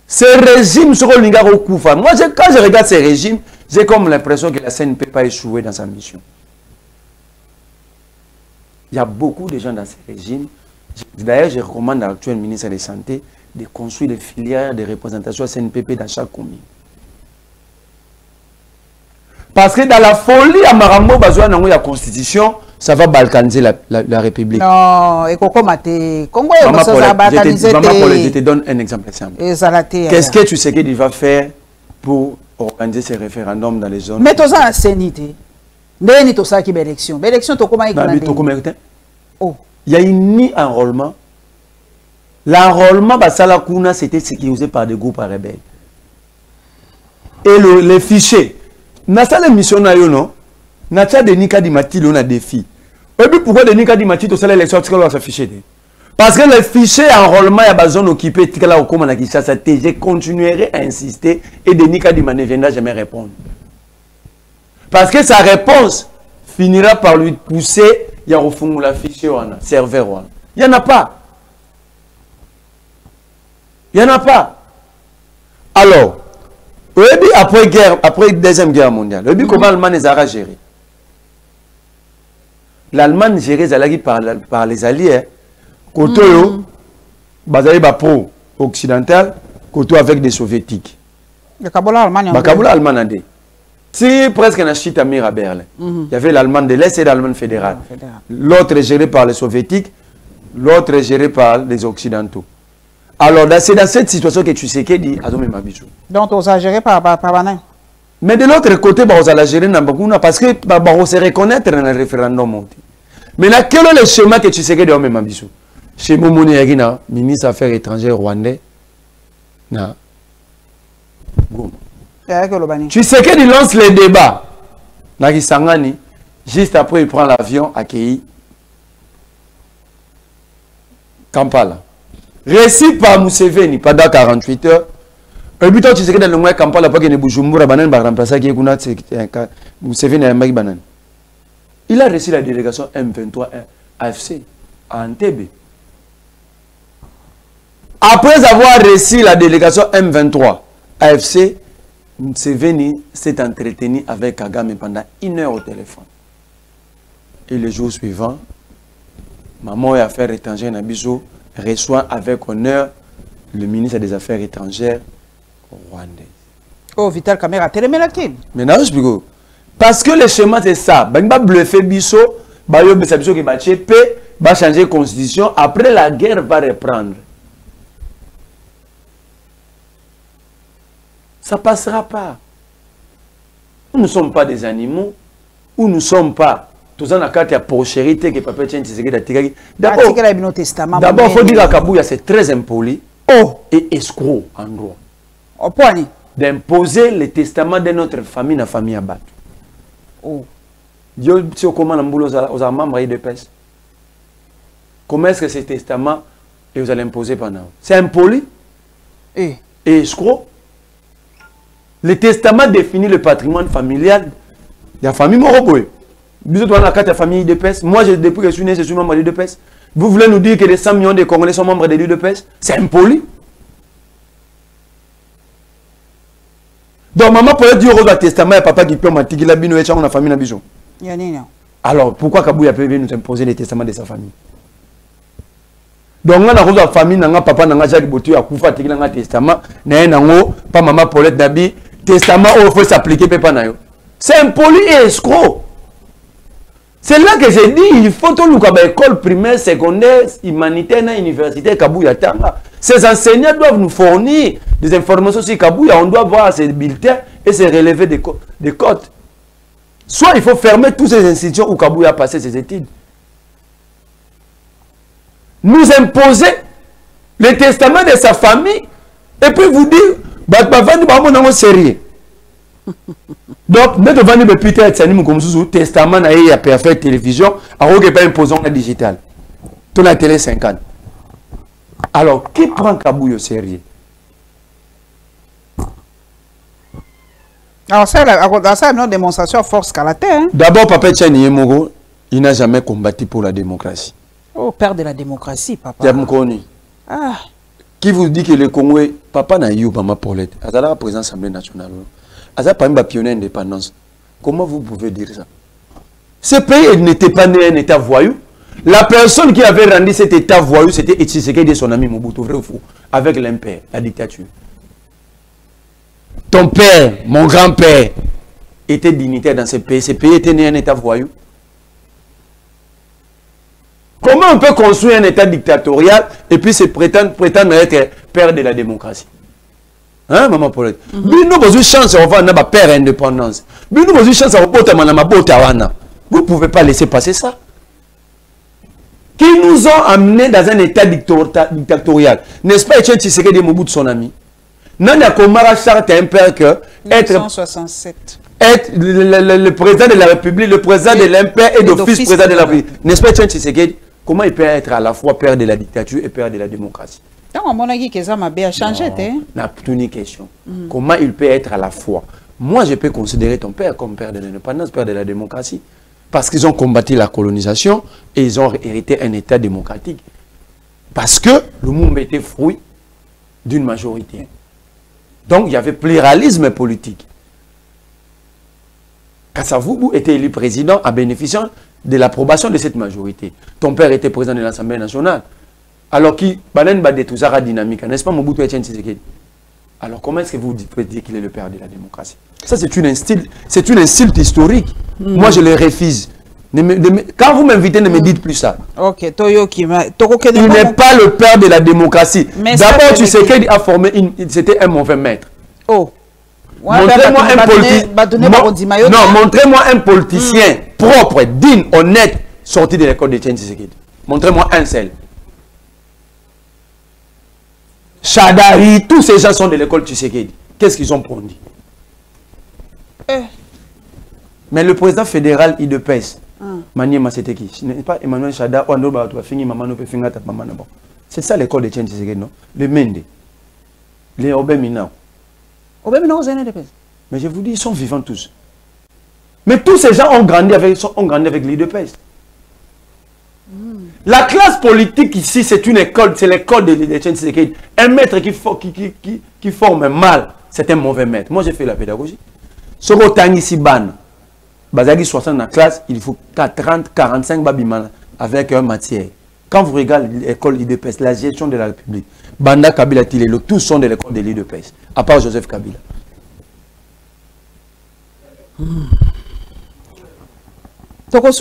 Ce régime soko linga kokufa. Moi quand je regarde ces régimes, j'ai comme l'impression que la scène ne peut pas échouer dans sa mission. Il y a beaucoup de gens dans ces régimes. D'ailleurs, je recommande à l'actuel ministre de la Santé de construire des filières de représentation CNPP dans chaque commune. Parce que dans la folie à Marambo, il y a la constitution, ça va balkaniser la République. Non, et Congo Mate. Congo je te donne un exemple simple. Qu'est-ce que tu sais qu'il va faire pour organiser ces référendums dans les zones? Mais tu as un sénité. Il y a une enrôlement. L'enrôlement, c'était sécurisé par des groupes rebelles. Et les fichiers. Dans la mission, non? N'a pas de Nika Dimati, on a des défi. Et puis pourquoi de Nika Dimati, tu sais l'élection, tu sais fichier. Parce que les fichiers enrôlement, il y a besoin d'occuper, je continuerai à insister et de Nika Dimati ne viendra jamais répondre. Parce que sa réponse finira par lui pousser, il y a au fond la fichier, serveur. Il n'y en a pas. Il n'y en a pas. Alors, après la Deuxième Guerre mondiale, comment l'Allemagne les a gérés? L'Allemagne gérée par les Alliés. Côté pro-occidental, côté avec des soviétiques. Le Kabola Allemagne. Si presque un chute à Berlin. Il y avait l'Allemagne de l'Est et l'Allemagne fédérale. L'autre est géré par les soviétiques, l'autre est géré par les occidentaux. Alors, c'est dans cette situation que tu sais qu'il dit Azome Mabijou. Donc, on a géré par Banin. Mais de l'autre côté, on a géré parce que on se reconnaître dans le référendum. Maintenant, quel est le schéma que tu sais qu'il dit Azome Mabijou? Chez Momouni Yagina, ministre des Affaires étrangères rwandais, na Goma. Tu sais qu'il lance les débats. Nagisangani, juste après, il prend l'avion à Kei, Kampala. Récit par Museveni pendant 48 heures. Et puis, tu sais que dans le mois Kampala, pas qu'il y ait Bujumbura, Banan va remplacer Museveni et Maki Banan. Il a reçu la délégation M23 AFC à Entebbe. Après avoir reçu la délégation M23 AFC, Museveni s'est entretenu avec Kagame pendant 1 heure au téléphone. Et le jour suivant, Maman et Affaires étrangères Nabiso reçoit avec honneur le ministre des Affaires étrangères rwandais. Oh, Vital Kamera, télémélakin. Maintenant, je explique. Parce que le schéma c'est ça. Il va bluffer Bisso, il va changer la constitution. Après, la guerre va reprendre. Ça ne passera pas. Nous ne sommes pas des animaux, ou nous ne sommes pas. Tous en a carte à porchérité que papa tient d'abord, il faut dire que Kabouya c'est très impoli et escroc en droit. Au point d'imposer le testament de notre famille, la famille à battre. Dieu, si on commande aux membres de peste. Comment est-ce que ce testament vous allez imposer pendant? C'est impoli et escroc. Le testament définit le patrimoine familial de la famille Moroboy. Vous êtes dans la carte de la famille de PES. Moi, depuis que je suis né, je suis membre de l'UDPS. Vous voulez nous dire que les 100 millions de Congolais sont membres de l'UDPS? C'est impoli. Donc maman peut dire au testament et papa qui peut m'attirer la bino et la famille na biso. Alors pourquoi Kabouya peut nous imposer les testaments de sa famille? Donc on a la famille nanga papa nanga Jacques Botu a kufa attirer nanga testament na nango pas maman Paulette Nabi testament où il faut s'appliquer papa na yo. C'est impoli et escroc. C'est là que j'ai dit, il faut tout le école primaire, secondaire, humanitaire, université, Kabouya Tanga. Ces enseignants doivent nous fournir des informations sur Kabouya. On doit voir ces bulletins et se relever des cotes. Soit il faut fermer toutes ces institutions où Kabouya a passé ses études. Nous imposer le testament de sa famille et puis vous dire, sérieux. Donc, nous devons nous peut-être comme sous testament à perfect télévision, alors que pas imposant la digital. Tout la télé 50. Alors, qui prend Kabouya au sérieux? Alors, ça, c'est une démonstration de force qu'à la terre. D'abord, Papa Tchani Yemoro, il n'a jamais combattu pour la démocratie. Oh, père de la démocratie, papa. Ah. Qui vous dit que le Congo, papa n'a eu Obama Paulette, à la présidence de l'Assemblée nationale. Aza pas un pionnier d'indépendance. Comment vous pouvez dire ça? Ce pays n'était pas né un état voyou. La personne qui avait rendu cet état voyou, c'était Tshisekedi et son ami Mobutu, vrai ou faux, avec l'impère, la dictature. Ton père, mon grand-père, était dignitaire dans ce pays. Ce pays était né un état voyou. Comment on peut construire un état dictatorial et puis se prétendre être père de la démocratie? Hein, maman Paulette? Nous avons une chance à avoir un père indépendance. Nous avons une chance à avoir. Vous ne pouvez pas laisser passer ça. Qui nous ont amenés dans un état dictatorial. N'est-ce pas Etienne Tshisekedi Mobutu son ami? Nana Komara charte un père que être 1967. Être le président de la République, le président de l'impère et d'office président de la République. N'est-ce pas Etienne Tshisekedi? Comment il peut être à la fois père de la dictature et père de la démocratie? Non, mon avis, que ça m'a bien changé. La une question. Comment il peut être à la fois? Moi, je peux considérer ton père comme père de l'indépendance, père de la démocratie. Parce qu'ils ont combattu la colonisation et ils ont hérité un État démocratique. Parce que le monde était fruit d'une majorité. Donc, il y avait pluralisme politique. Kassavoubou était élu président en bénéficiant de l'approbation de cette majorité. Ton père était président de l'Assemblée nationale. Alors qui tout ça dynamique, n'est-ce pas Mobutu Etienne Tshisekedi? Alors comment est-ce que vous pouvez dire qu'il est le père de la démocratie? Ça c'est une insulte historique. Moi je le refuse. Quand vous m'invitez, ne me dites plus ça. Ok, il n'est pas le père de la démocratie. D'abord Tshisekedi a formé c'était un mauvais maître. Oh. Montrez-moi un politicien propre, digne, honnête, sorti de l'école de Etienne Tshisekedi. Montrez-moi un seul. Chadari, tous ces gens sont de l'école Tshisekedi. Qu'est-ce qu'ils ont produit? Mais le président fédéral, il de pèse. Maniema, c'était qui? Ce n'est pas Emmanuel Chada, c'est ça l'école de Etienne Tshisekedi, non? Le Mende, les Obemina. Mais je vous dis, ils sont vivants tous. Mais tous ces gens ont grandi avec l'IDPS. La classe politique ici, c'est une école, c'est l'école de Etienne Tshisekedi. Un maître qui forme mal, c'est un mauvais maître. Moi, j'ai fait la pédagogie. Ce que tu ici, Bazagi 60 dans la classe, il faut 30, 45 babimans avec un matière. Quand vous regardez l'école IDPS, la gestion de la République, Banda Kabila Tilelo, tous sont de l'école de l'IDPS, à part Joseph Kabila.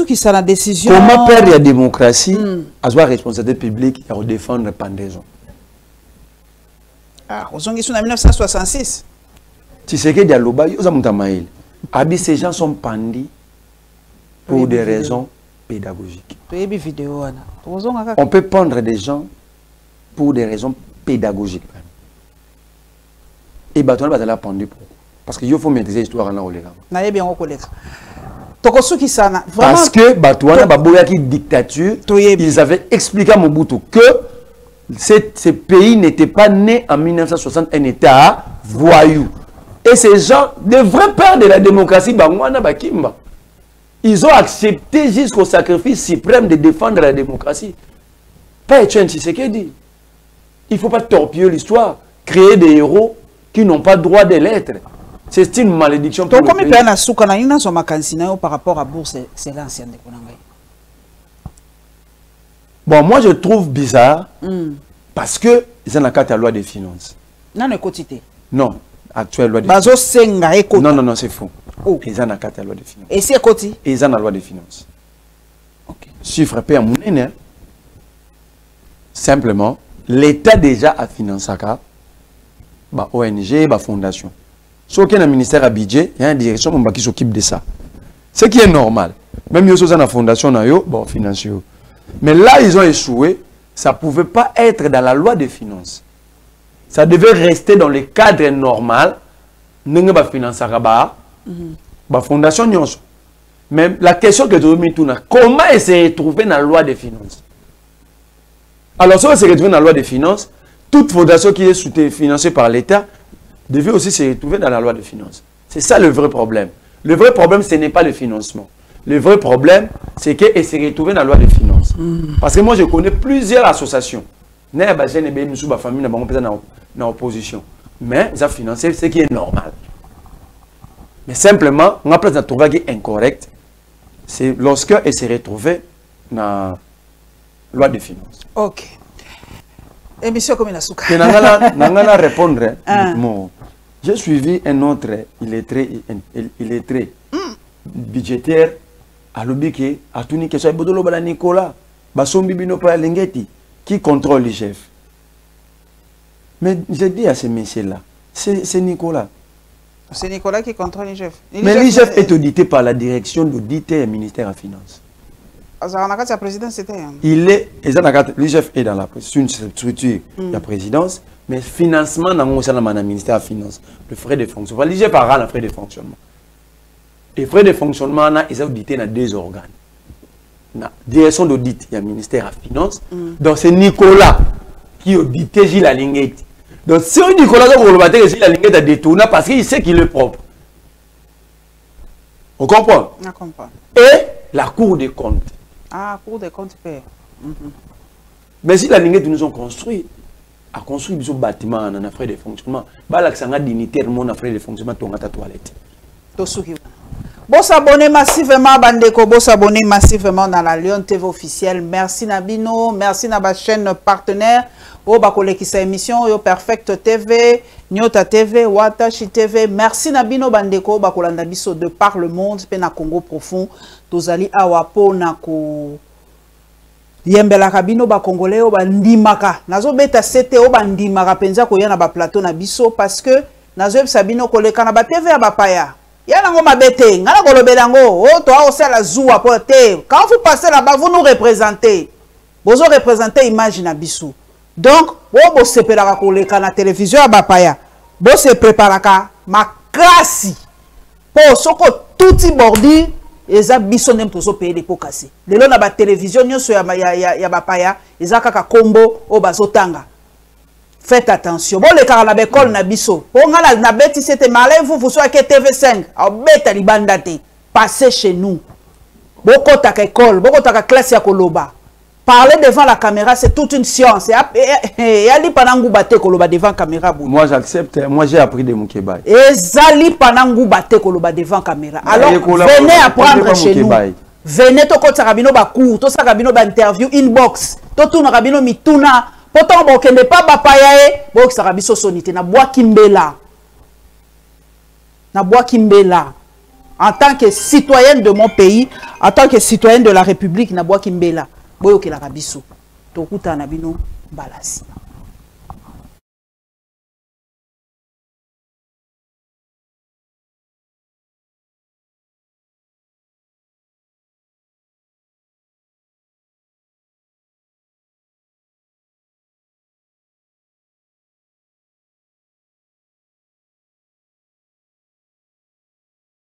Qui ça la décision? Comment perdre la démocratie, à la responsabilité publique et à défendre la pendaison? Ah, on en 1966. Tu sais que Dialoba, ces gens sont pendus pour des raisons pédagogiques. On peut pendre des gens pour des raisons pédagogiques. Et bah, tu vas la pendre pour. Parce qu'il faut maîtriser l'histoire en parce que Batouana Baboyaki dictature, ils avaient expliqué à Mobutu que ce pays n'était pas né en 1960 un État voyou. Et ces gens, de vrais pères de la démocratie, ils ont accepté jusqu'au sacrifice suprême de défendre la démocratie. Pas Etienne Tshisekedi. Il ne faut pas torpiller l'histoire, créer des héros qui n'ont pas droit de l'être. C'est une malédiction pour le pays. Par rapport à bourse, c'est l'ancien de Konangai. Bon, moi je trouve bizarre parce que ils ont la loi des finances. Non, actuelle loi des finances. Non, c'est faux. Ils ont la loi des finances. Et c'est côté. Ils ont la loi des finances. Ok. Chiffre payé à mon aîné. Simplement, l'État déjà a financé bah ONG, bah fondation. Sauf qu'il y a un ministère à budget, il y a une direction qui s'occupe de ça. Ce qui est normal. Même si ils ont la fondation, bon, financier. Mais là, ils ont échoué. Ça ne pouvait pas être dans la loi des finances. Ça devait rester dans le cadre normal. Nous avons financé la fondation. Mais la question que je me pose, comment elle s'est retrouvée dans la loi des finances? Alors, si elle s'est retrouvée dans la loi des finances, toute fondation qui est financée par l'État devait aussi se retrouver dans la loi des finances. C'est ça le vrai problème. Le vrai problème, ce n'est pas le financement. Le vrai problème, c'est qu'elle s'est retrouvée dans la loi des finances. Parce que moi, je connais plusieurs associations. Nous sommes famille dans l'opposition. Mais ils ont financé ce qui est normal. Mais simplement, on a place de trouver qui est incorrect. C'est lorsqu'elle s'est retrouvée dans la loi des finances. Ok. Émission comme il a souka. Je vais répondre. J'ai suivi un autre illettré budgétaire à l'obéqué, à tout que ça bodolo bala Nicolas, basombi bino pa lengeti, qui contrôle l'IGF. Mais j'ai dit à ces messieurs-là, c'est Nicolas. C'est Nicolas qui contrôle l'IGF. Mais l'IGF est audité par la direction d'audit et le ministère des Finances. L'IGF est dans une structure de la présidence, mais financement dans le ministère des Finances, le frais de fonctionnement. L'IGF a le frais de fonctionnement. Les frais de fonctionnement, ils sont audités dans deux organes. La direction d'audit, il y a le ministère des Finances. Donc c'est Nicolas qui audite Gilles Alinguetti. Donc si Nicolas a Gilles Alinguetti a détourné parce qu'il sait qu'il est propre. On comprend? On comprend. Et la Cour des comptes. Ah, Cour des comptes paie. Mais si la Alinguetti nous ont construit, a construit des bâtiments dans frais de fonctionnement, il a dignitaire dans frais de fonctionnement dans ta toilette. Bon s'abonner massivement Bandeko, bon s'abonner massivement dans la Lyon TV officielle. Merci Nabino, merci na ba chaîne partenaire. O bakole ki sa émission yo Perfect TV, Nyota TV, Watashi TV. Merci Nabino Bandeko bakolanda biso de par le monde pe na Congo profond. Tozali awapo na ko yembela kabino ba congolais o bandimaka. Nazo beta sete o bandimaka penza ko yana ba plateau na biso parce que nazo sabino koleka na ba TV ya bapaya. Yana ngo mabete, ngana kolobelango, oh toi aussi la zoua porter. Quand vous passez là-bas, vous nous représentez. Vous représentez image na biso. Donc, vous se préparez koleka na télévision à bapaya. Vous se préparez makasi. Pour soko touti bordi, eza biso nem tozo payer les pots cassés. Lelo na ba télévision nyonso ya bapaya, eza kaka kombo o bazotanga. Faites attention. Bon, les carats l'école na biso. Bon, na bêtise c'était malin, vous soyez que TV5. Bête libandate. Passez chez nous. Beaucoup ta école, beaucoup ta classe ya koloba. Parler devant la caméra, c'est toute une science. Et ali panangu bate koloba devant la caméra. Moi j'accepte, moi j'ai appris de Moukébaï. Et zali panangu bate koloba devant la caméra. Alors venez apprendre chez nous. Venez to kota rabino ba cours, to sa rabino ba interview inbox. To tuna rabino mituna. Pourtant, bon, n'est pas bapayae, bon, ça rabi sonité, na bois kimbela. Na bois kimbela. En tant que citoyenne de mon pays, en tant que citoyenne de la République, na bois kimbela. Boyo ke la rabiso. Tokuta na bino balasi.